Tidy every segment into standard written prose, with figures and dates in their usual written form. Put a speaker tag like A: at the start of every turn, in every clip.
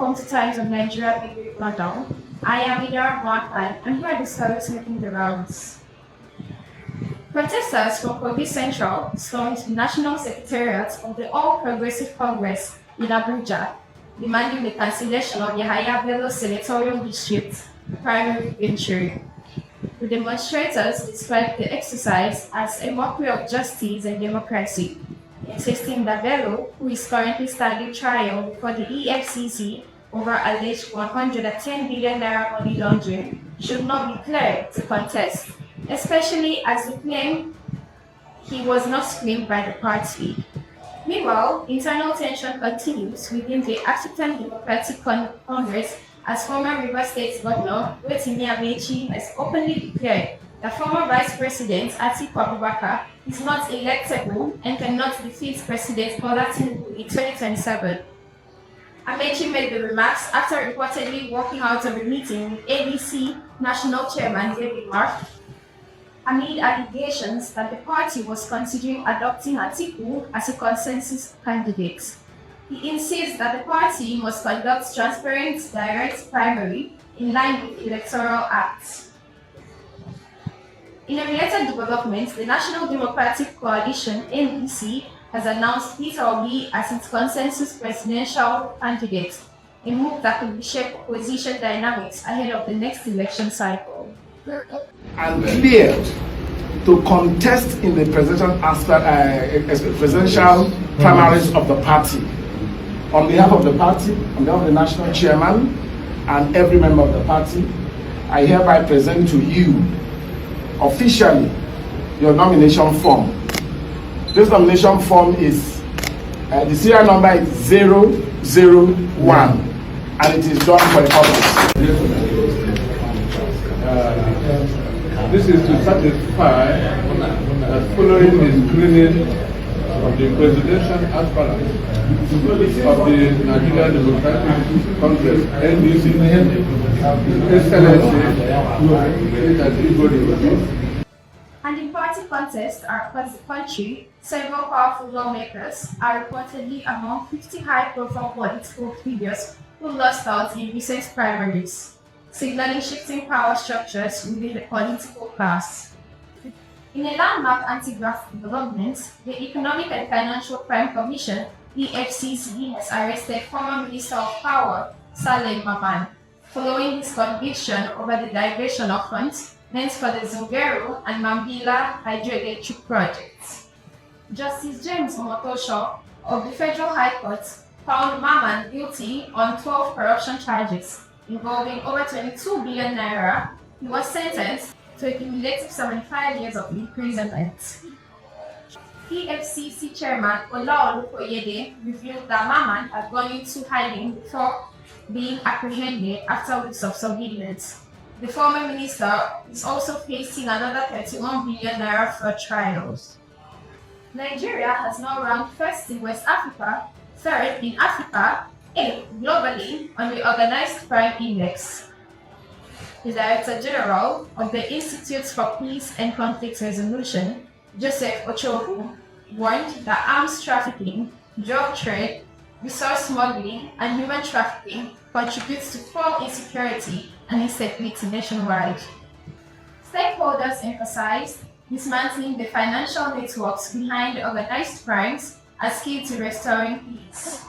A: welcome to Times of Nigeria Big Rundown. I am Ida Markline, and here are the stories making the rounds. Protesters from Kogi Central stormed the National Secretariat of the All Progressive Congress in Abuja, demanding the cancellation of the Yahaya Bello Senatorial District primary victory. The demonstrators described the exercise as a mockery of justice and democracy, insisting that Bello, who is currently standing trial before the EFCC over alleged 110 billion naira money laundering, should not be cleared to contest, especially as the claim he was not screened by the party. Meanwhile, internal tension continues within the African Democratic Congress as former River State Governor Rotimi Amechi has openly declared that former Vice President Atiku Abubakar is not electable and cannot defeat President BolaAhmedTinubu in 2027. Amechi made the remarks after reportedly walking out of a meeting with ABC National Chairman David Mark amid allegations that the party was considering adopting Atiku as a consensus candidate. He insists that the party must conduct transparent, direct primary in line with the Electoral Act. In a related development, the National Democratic Coalition (NDC) has announced Peter Obi as its consensus presidential candidate, a move that could reshape opposition dynamics ahead of the next election cycle.
B: And cleared to contest in the presidential primaries of the party. On behalf of the party, on behalf of the national chairman, and every member of the party, I hereby present to you officially your nomination form. This nomination form is, the serial number is 001, and it is done for the purpose.
C: This is to satisfy that following the screening of the presidential aspirants of the Nigerian Democratic Congress (NDC),
A: And in party contests across the country, several powerful lawmakers are reportedly among 50 high-profile political figures who lost out in recent primaries, signaling shifting power structures within the political class. In a landmark anti-graft development, the Economic and Financial Crime Commission (EFCC) has arrested former Minister of Power Saleh Maman, following his conviction over the diversion of funds meant for the Zungeru and Mambila hydroelectric projects. Justice James Omotosho of the Federal High Court found Maman guilty on 12 corruption charges involving over 22 billion naira. He was sentenced to a cumulative 75 years of imprisonment. EFCC Chairman Olaolukoyede revealed that Maman had gone into hiding before being apprehended after weeks of surveillance. The former minister is also facing another 31 billion naira for trials. Nigeria has now ranked first in West Africa, third in Africa, and globally on the Organized Crime Index. The Director General of the Institute for Peace and Conflict Resolution, Joseph Ochofu, warned that arms trafficking, drug trade, resource smuggling, and human trafficking contributes to fuel insecurity and instability nationwide. Stakeholders emphasized dismantling the financial networks behind organized crimes as key to restoring peace.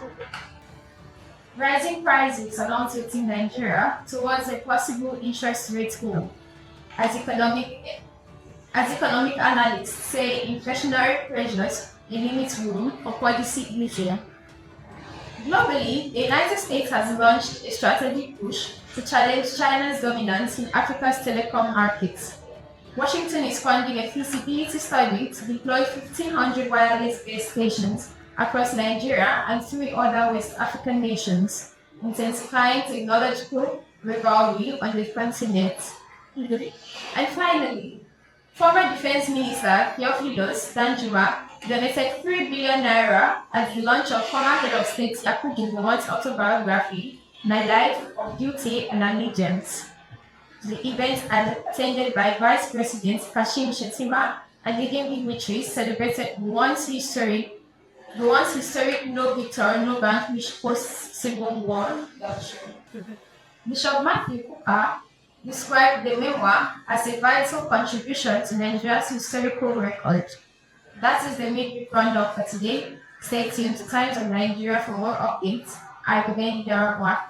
A: Rising prices are now tilting Nigeria towards a possible interest rate goal, as economic analysts say inflationary pressures limit room for policy easing. Globally, the United States has launched a strategic push to challenge China's dominance in Africa's telecom markets. Washington is funding a feasibility study to deploy 1,500 wireless base stations across Nigeria and 3 other West African nations, intensifying technological rivalry on the continent. And finally, former Defense Minister Theophilus Danjuma donated 3 billion naira at the launch of former Head of State Yakubu Gowon's autobiography, My Life of Duty and Allegiance. The event, attended by Vice President KashimShettima and leading dignitaries, celebrated one's history the once historic no victor, no vanquish post-Civil War. Bishop Matthew Cooper described the memoir as a vital contribution to Nigeria's historical record. That is the midweek roundup for today. Stay tuned to Times of Nigeria for more updates. I remain Darren Black.